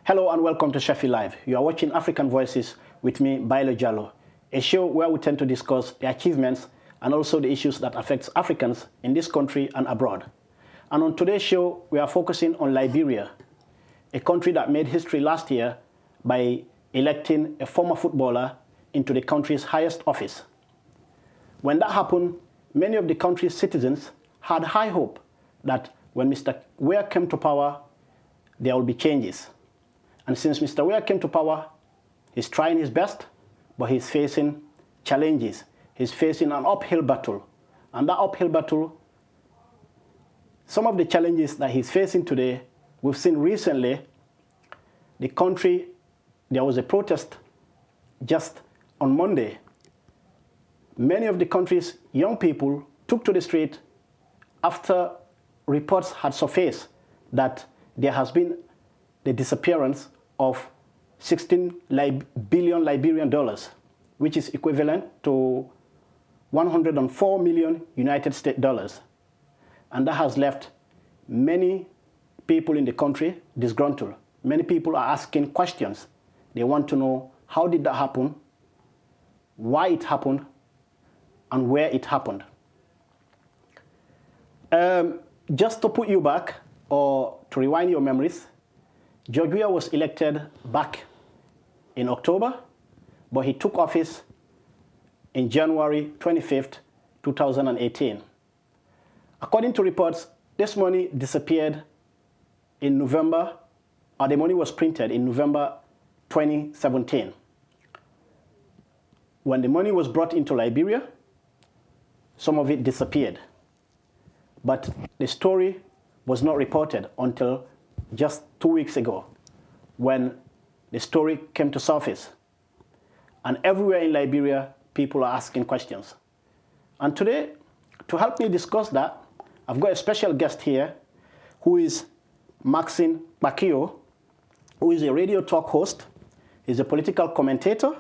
Hello and welcome to Sheffield Live. You are watching African Voices with me, Bailo Jallo, a show where we tend to discuss the achievements and also the issues that affect Africans in this country and abroad. And on today's show, we are focusing on Liberia, a country that made history last year by electing a former footballer into the country's highest office. When that happened, many of the country's citizens had high hope that when Mr. Weah came to power, there will be changes. And since Mr. Weah came to power, he's trying his best, but he's facing challenges. He's facing an uphill battle. And that uphill battle, some of the challenges that he's facing today, we've seen recently, the country, there was a protest just on Monday. Many of the country's young people took to the street after reports had surfaced that there has been the disappearance of 16 billion Liberian dollars, which is equivalent to 104 million United States dollars. And that has left many people in the country disgruntled. Many people are asking questions. They want to know, how did that happen, why it happened, and where it happened. Just to put you back, or to rewind your memories, George Weah was elected back in October, but he took office in January 25th, 2018. According to reports, this money disappeared in November, or the money was printed in November 2017. When the money was brought into Liberia, some of it disappeared. But the story was not reported until just 2 weeks ago, when the story came to surface. And everywhere in Liberia, people are asking questions. And today, to help me discuss that, I've got a special guest here, who is Maxine Bakio, who is a radio talk host. He's a political commentator,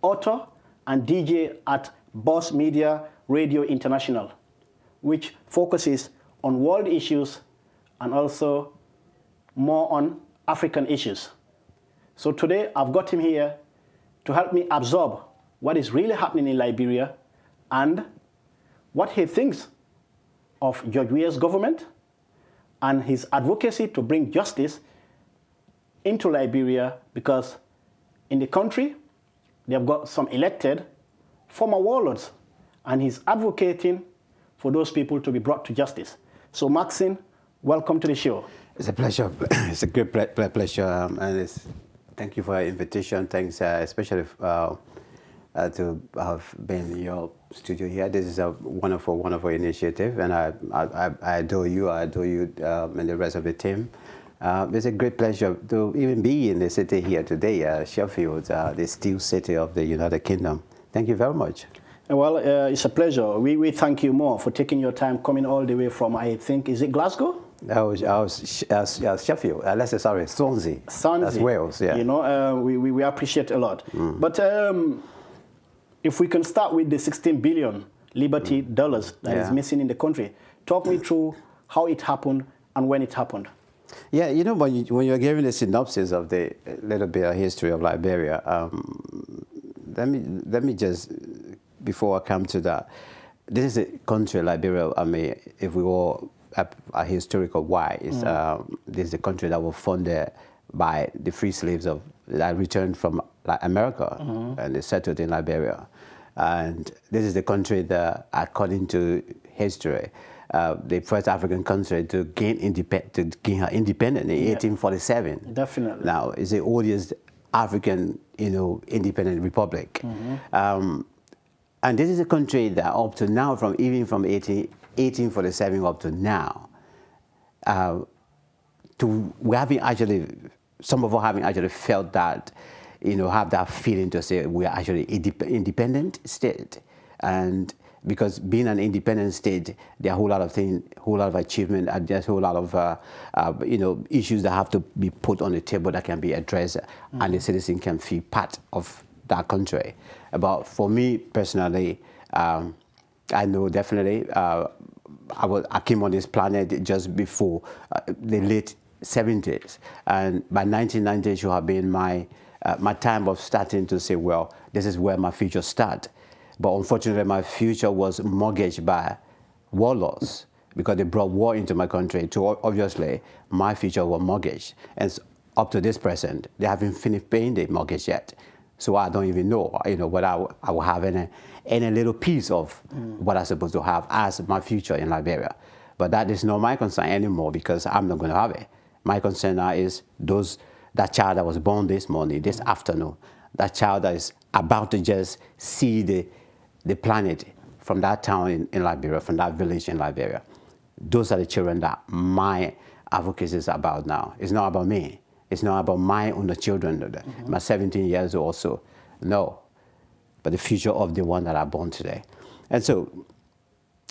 author, and DJ at Boss Media Radio International, which focuses on world issues and also more on African issues. So today, I've got him here to help me absorb what is really happening in Liberia and what he thinks of George Weah's government and his advocacy to bring justice into Liberia, because in the country, they've got some elected former warlords, and he's advocating for those people to be brought to justice. So Maxine, welcome to the show. It's a pleasure. It's a great pleasure, and thank you for your invitation. Thanks, especially to have been in your studio here. This is a wonderful, wonderful initiative, and I adore you. I adore you and the rest of the team. It's a great pleasure to even be in the city here today, Sheffield, the steel city of the United Kingdom. Thank you very much. Well, it's a pleasure. We thank you more for taking your time, coming all the way from, I think, is it Glasgow? I was Sheffield. Let's say, sorry, Swansea. That's Wales, yeah. You know, we appreciate a lot. But if we can start with the 16 billion Liberty dollars that is missing in the country, talk me through how it happened and when it happened. Yeah, you know, when you're giving a synopsis of the little bit of history of Liberia, let me just, before I come to that, this is a country, Liberia. I mean, if we all a historical why, this is a country that was funded by the free slaves that returned from America and they settled in Liberia. And this is the country that, according to history, the first African country to gain independence in 1847. Definitely. Now, it's the oldest African, independent republic. And this is a country that up to now, from 1847 up to now, some of us having actually felt that, have that feeling to say we are actually independent state. And because being an independent state, there are a whole lot of things, whole lot of achievement, and there's a whole lot of issues that have to be put on the table that can be addressed, and the citizen can feel part of that country. But for me personally, I know definitely I came on this planet just before the late 70s. And by 1990, it should have been my time of starting to say, well, this is where my future starts. But unfortunately, my future was mortgaged by warlords because they brought war into my country. So obviously, my future was mortgaged. And up to this present, they haven't finished paying the mortgage yet. So I don't even know, whether I will have any little piece of what I'm supposed to have as my future in Liberia. But that is not my concern anymore because I'm not going to have it. My concern now is that child that was born this morning, this afternoon, that child that is about to just see the planet from that town in Liberia, from that village in Liberia. Those are the children that my advocacy is about now. It's not about me. It's not about my own children, my 17 years or so. No, but the future of the one that are born today. And so,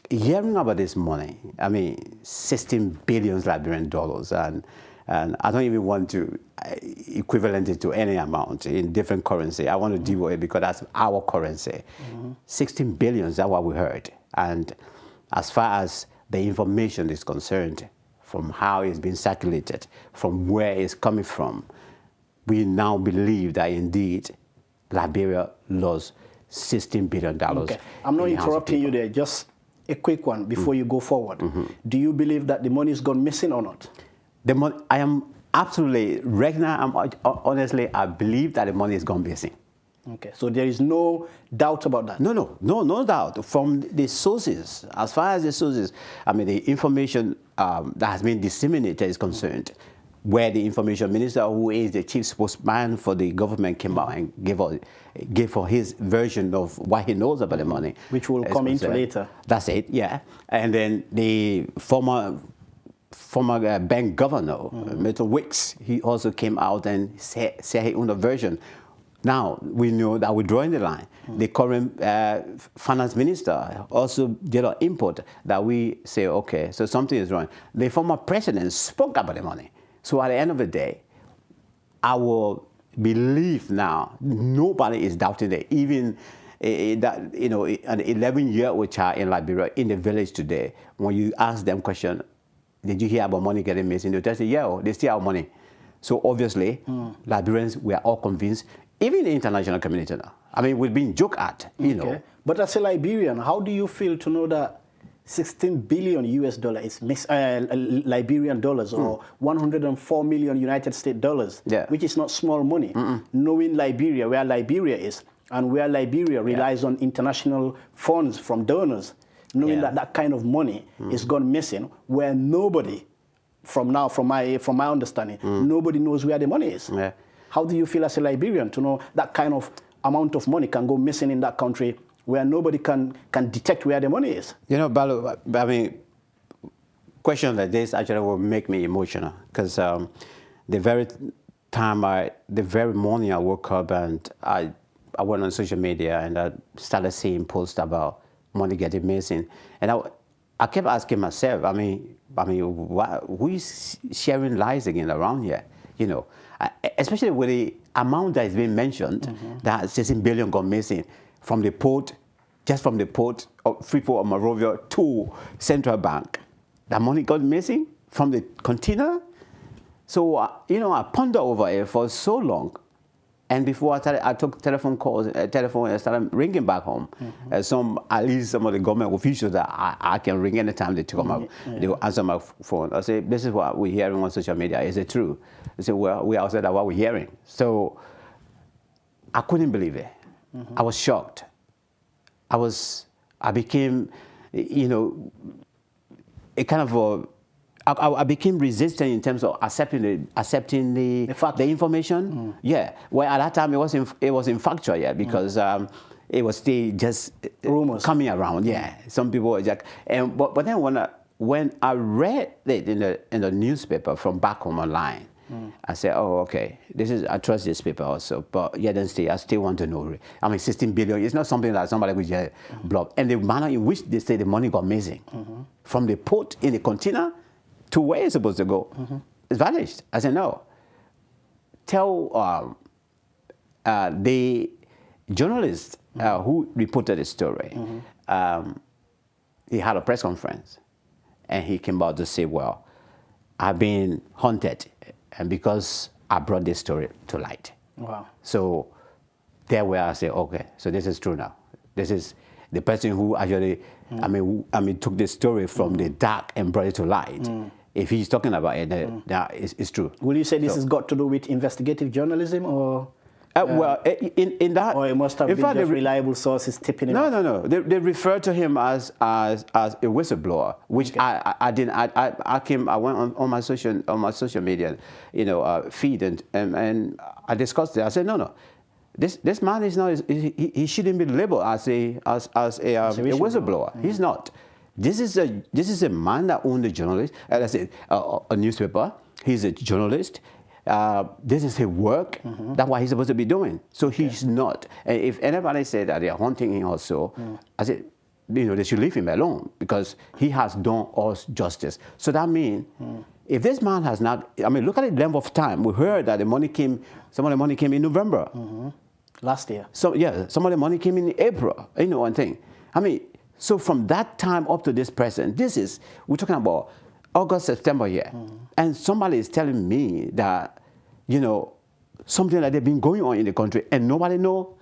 hearing about this money, I mean, 16 billion Liberian dollars, and I don't even want to equivalent it to any amount in different currency. I want to deal with it because that's our currency. 16 billion, that's what we heard. And as far as the information is concerned, from how it's been circulated, from where it's coming from, we now believe that indeed Liberia lost $16 billion. Okay. I'm not interrupting you there. Just a quick one before you go forward. Do you believe that the money has gone missing or not? The money, I am absolutely, right now, honestly, I believe that the money is gone missing. Okay, so there is no doubt about that? No doubt. From the sources, as far as the sources, I mean, the information that has been disseminated is concerned, where the information minister, who is the chief spokesman for the government, came out and gave for his version of what he knows about the money. Which will come into later. That's it, yeah. And then the former bank governor, Mr. Wicks, he also came out and said his own version. Now, we know that we're drawing the line. The current finance minister also did an input that we say, okay, so something is wrong. The former president spoke about the money. So at the end of the day, our belief now, nobody is doubting it. Even that, an 11-year-old child in Liberia, in the village today, when you ask them question, did you hear about money getting missing? They'll say, yeah, they still have money. So obviously, Liberians, we are all convinced, even the international community now. I mean, we've been joked at, you know. But as a Liberian, how do you feel to know that 16 billion US dollars is Liberian dollars, or 104 million United States dollars, which is not small money, knowing Liberia, where Liberia is, and where Liberia relies on international funds from donors, knowing that that kind of money is gone missing, where nobody, from my understanding, nobody knows where the money is. How do you feel as a Liberian to know that kind of amount of money can go missing in that country where nobody can detect where the money is? You know, Balo, I mean, questions like this actually will make me emotional because the very morning I woke up and I went on social media and I started seeing posts about money getting missing, and I kept asking myself, I mean, who is sharing lies again around here? You know, especially with the amount that is being mentioned, that 16 billion gone missing from the port, just from the port of Freeport of Monrovia to Central Bank. That money got missing from the container. So, you know, I pondered over it for so long. And before I took telephone calls, and started ringing back home. At least some of the government officials that I can ring anytime they come up, they will answer my phone. I say, this is what we're hearing on social media. Is it true? They say, well, we outside of what we're hearing. So I couldn't believe it. I was shocked. I became, you know, a kind of I became resistant in terms of accepting the information. Yeah. Well, at that time it wasn't factual yet because it was still just rumors coming around. Yeah. Some people were just but then when I read it in the newspaper from back home online, I said, oh, okay, I trust this paper also, but yet and still, I still want to know. I mean, 16 billion, it's not something that somebody would just block. And the manner in which they say the money got missing, from the port in the container to where it's supposed to go, it's vanished. I said, no. Tell the journalist who reported the story, he had a press conference, and he came out to say, well, have been haunted, and because I brought this story to light. Wow. So there where I say, okay, so this is true now. This is the person who actually, I mean, took this story from the dark and brought it to light. If he's talking about it, that is true. Will you say this has got to do with investigative journalism, or? Well, in that, or it must have been just reliable sources tipping him. No. They refer to him as a whistleblower, which okay. I didn't. I went on my social media, feed and I discussed it. I said no. This man is not. He shouldn't be labeled as a whistleblower. He's not. This is a man that owned a journalist. I said a newspaper. He's a journalist. This is his work. That's what he's supposed to be doing. So he's not. And if anybody said that they are haunting him also, I said, they should leave him alone because he has done us justice. So that means if this man has not, look at the length of time. We heard that some of the money came in November. Last year. So yeah, some of the money came in April. One thing. So from that time up to this present, we're talking about August, September here. And somebody is telling me that, something that they've been going on in the country and nobody know.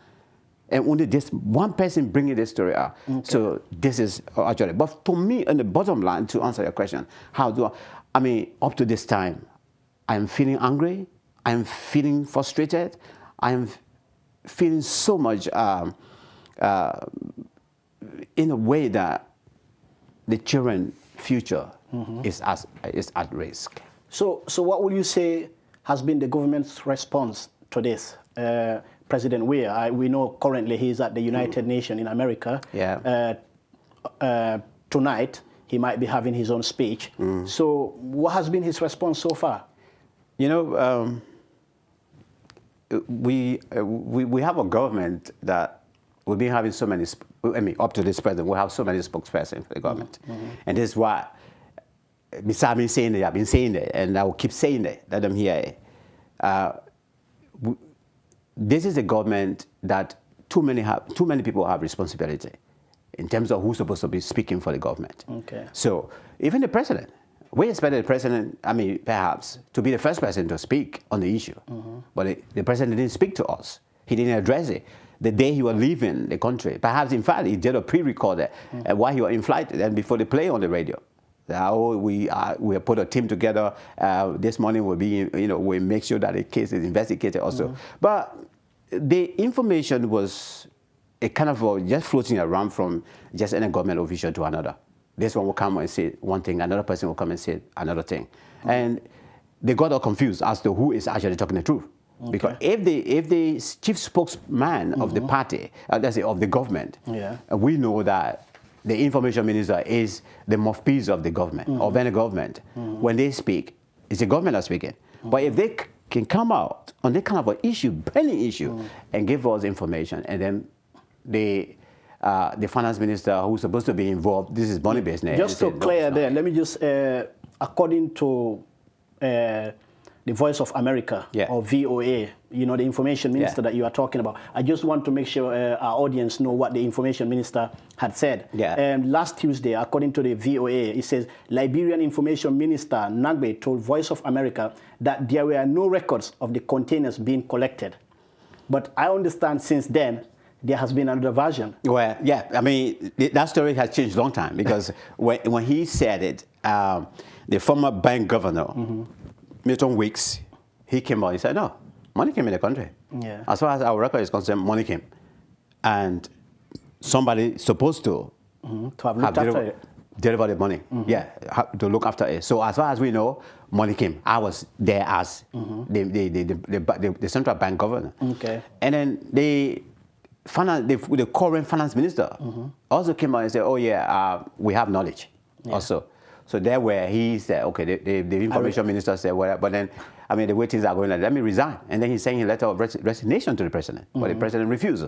And only this one person bringing this story up. Okay. So this is actually, but to me, on the bottom line, to answer your question, up to this time, I'm feeling angry. I'm feeling frustrated. I'm feeling so much in a way that the children's future is at risk. So what would you say has been the government's response to this? President Weah, we know currently he's at the United Nations in America. Yeah. Tonight, he might be having his own speech. So what has been his response so far? We have a government that we've been having so many, up to this present, we have so many spokespersons for the government. And this is why, besides I've been saying it, and I will keep saying it, let them hear it. This is a government that too many people have responsibility in terms of who's supposed to be speaking for the government. Okay. So even the president, we expected the president, perhaps, to be the first person to speak on the issue. But the president didn't speak to us. He didn't address it. The day he was leaving the country, perhaps, in fact, he did a pre-recorder while he was in flight and before they play on the radio. We put a team together. This morning we make sure that the case is investigated also. But the information was a kind of just floating around from just any government official to another. This one will come and say one thing, another person will come and say another thing. And they got all confused as to who is actually talking the truth. Okay. Because if the chief spokesman of the party, let's say of the government, we know that the information minister is the mouthpiece of the government, of any government. When they speak, it's the government that's speaking. But if they can come out on that kind of an issue, burning issue, and give us information, and then the finance minister who's supposed to be involved, this is money business. Just to clear there, let me just, according to the Voice of America, or VOA, the information minister that you are talking about, I just want to make sure our audience know what the information minister had said. Last Tuesday, according to the VOA, it says, Liberian information minister Nagbe told Voice of America that there were no records of the containers being collected. But I understand since then, there has been another version. Well, yeah, that story has changed a long time because when he said it, the former bank governor, Milton Weeks, he came out and said, no, money came in the country. As far as our record is concerned, money came. And somebody supposed to have looked after it. Deliver the money, to look after it. So as far as we know, money came. I was there as the central bank governor. Okay. And then the current finance minister also came out and said, oh yeah, we have knowledge also. So there where he said, okay, the information minister said, well, but then, the way things are going, let me resign. And then he's saying a letter of resignation to the president, but the president refused.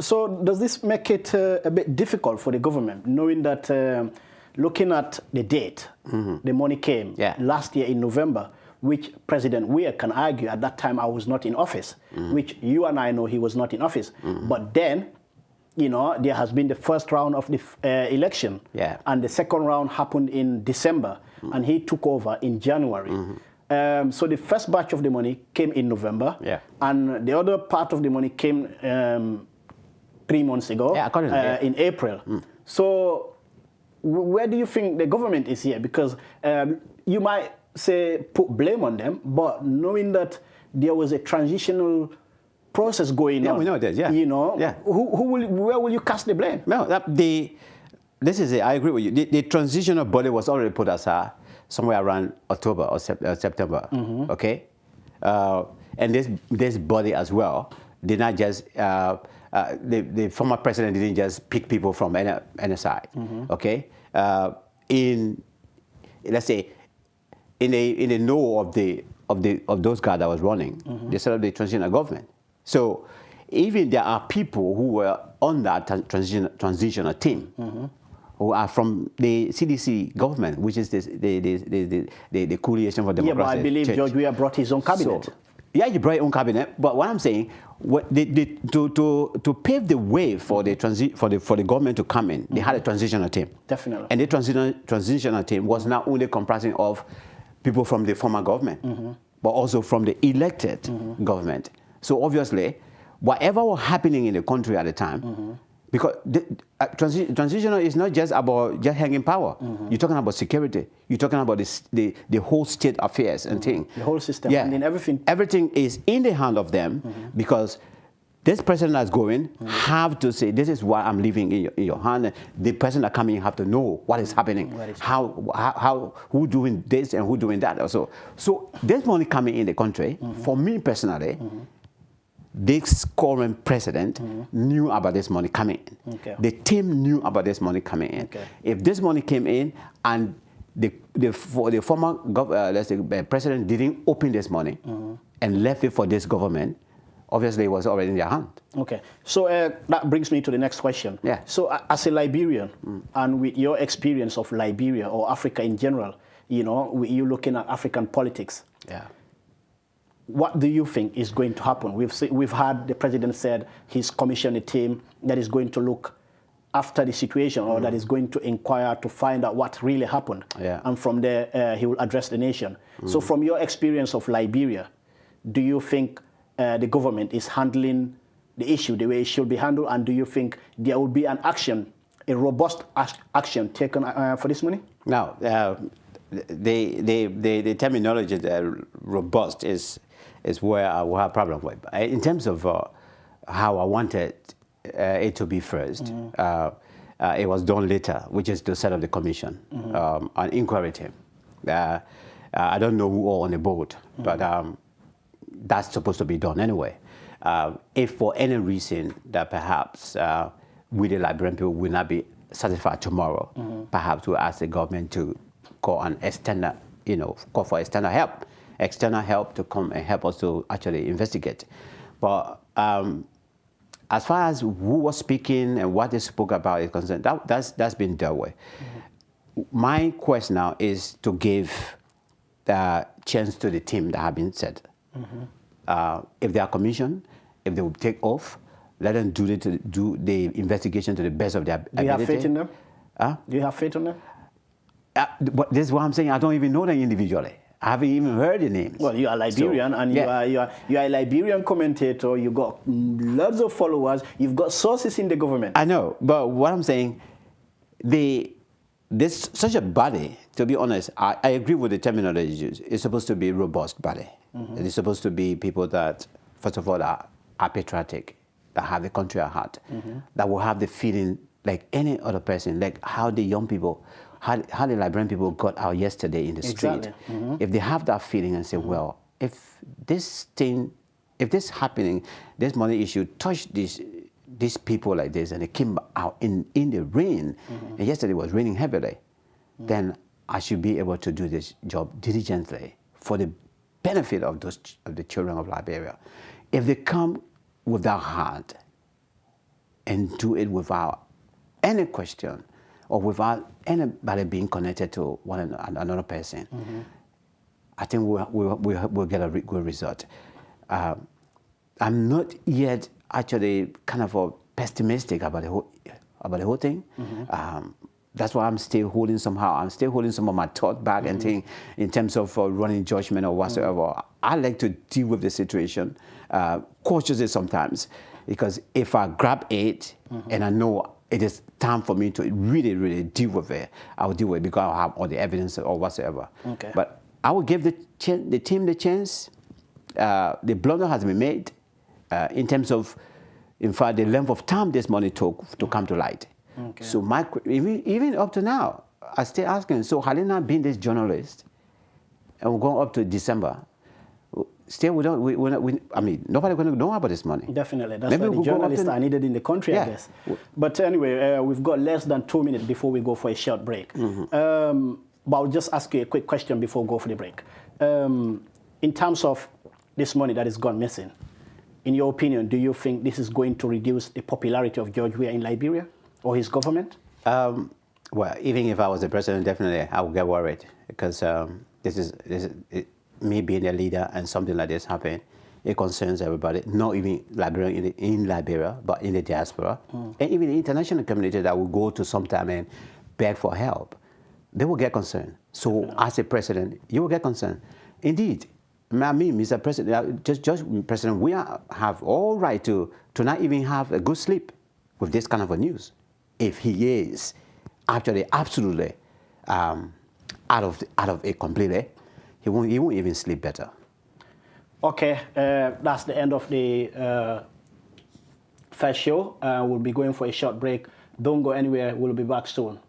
So does this make it a bit difficult for the government, knowing that, looking at the date, the money came last year in November, which President Weah can argue at that time I was not in office, which you and I know he was not in office. But then you know, there has been the first round of the election, and the second round happened in December, and he took over in January. So the first batch of the money came in November, and the other part of the money came 3 months ago, in April. So where do you think the government is here? Because you might say put blame on them, but knowing that there was a transitional process going on. We know that, You know, where will you cast the blame? No, I agree with you. The transitional body was already put aside somewhere around October or September, okay? And this body as well did not just, the former president didn't just pick people from any side, okay? Let's say, in the know of those guys that was running, they set up the transitional government. So even there are people who were on that transitional team who are from the CDC government, which is the Coalition for Democracy. Yeah, but I believe George Weah brought his own cabinet. So, yeah, he brought his own cabinet. But what I'm saying, to pave the way for the government to come in, they had a transitional team. Definitely. And the transitional team was not only comprising of people from the former government, but also from the elected government. So obviously, whatever was happening in the country at the time, because transitional is not just about just hanging power. You're talking about security. You're talking about the whole state affairs and things. The whole system. Yeah. And then everything. Everything is in the hand of them because this person that's going have to say, this is what I'm leaving in your hand. The person that coming have to know what is happening, who doing this and who doing that also. So this money coming in the country, for me personally, this current president knew about this money coming in. Okay. The team knew about this money coming in. Okay. If this money came in and the former let's say president didn't open this money and left it for this government, obviously it was already in their hand. Okay. So that brings me to the next question. Yeah. So as a Liberian, and with your experience of Liberia or Africa in general, you know, you looking at African politics. Yeah. What do you think is going to happen? We've had the president said he's commissioned a team that is going to look after the situation, or that is going to inquire to find out what really happened. Yeah. And from there, he will address the nation. So from your experience of Liberia, do you think the government is handling the issue the way it should be handled? And do you think there will be an action, a robust action taken for this money? Now, the terminology robust is where I will have a problem with. In terms of how I wanted it to be first, it was done later, which is to set up the commission, an inquiry team. I don't know who all on the board, but that's supposed to be done anyway. If for any reason that perhaps we the Liberian people will not be satisfied tomorrow, perhaps we'll ask the government to call an external, call for external help to come and help us to actually investigate. But as far as who was speaking and what they spoke about is concerned, that's been dealt with. My quest now is to give the chance to the team that have been set. If they are commissioned, if they will take off, let them do the investigation to the best of their ability. Do you have faith in them? Do you have faith in them? But this is what I'm saying. I don't even know them individually. I haven't even heard the names. Well, you are Liberian, and you are a Liberian commentator. You got lots of followers. You've got sources in the government. I know, but what I'm saying, this such a body. To be honest, I agree with the terminology used. It's supposed to be a robust body. It's supposed to be people that, first of all, are patriotic, that have the country at heart, that will have the feeling like any other person, like how the young people. How the Liberian people got out yesterday in the street. If they have that feeling and say, well, if this happening, this money issue touched these people like this, and they came out in the rain, and yesterday was raining heavily, then I should be able to do this job diligently for the benefit of the children of Liberia. If they come with that heart and do it without any question, or without anybody being connected to another person, I think we'll get a good result. I'm not yet actually kind of pessimistic about the whole thing. That's why I'm still holding somehow. I'm still holding some of my thought back and think in terms of running judgment or whatsoever. I like to deal with the situation cautiously sometimes, because if I grab it and I know it is time for me to really, really deal with it, I will deal with it because I'll have all the evidence or whatsoever. Okay. But I will give the team the chance. The blunder has been made in terms of, in fact, the length of time this money took to come to light. Okay. So even up to now, I still asking, so had it not been this journalist, and we're going up to December, still I mean, nobody going to know about this money. Definitely. That's why the journalists are needed in the country, I guess. But anyway, we've got less than 2 minutes before we go for a short break. But I'll just ask you a quick question before we go for the break. In terms of this money that is gone missing, in your opinion, do you think this is going to reduce the popularity of George Weah in Liberia or his government? Well, even if I was the president, definitely I would get worried, because this is me being a leader and something like this happening. It concerns everybody, not even Liberian in Liberia, but in the diaspora, and even the international community that will go to sometime and beg for help. They will get concerned. So as a president, you will get concerned. Indeed, I mean, Mr. President, just President, we have all right to not even have a good sleep with this kind of a news. If he is actually absolutely out of it completely, he won't even sleep better. Okay, that's the end of the first show. We'll be going for a short break. Don't go anywhere. We'll be back soon.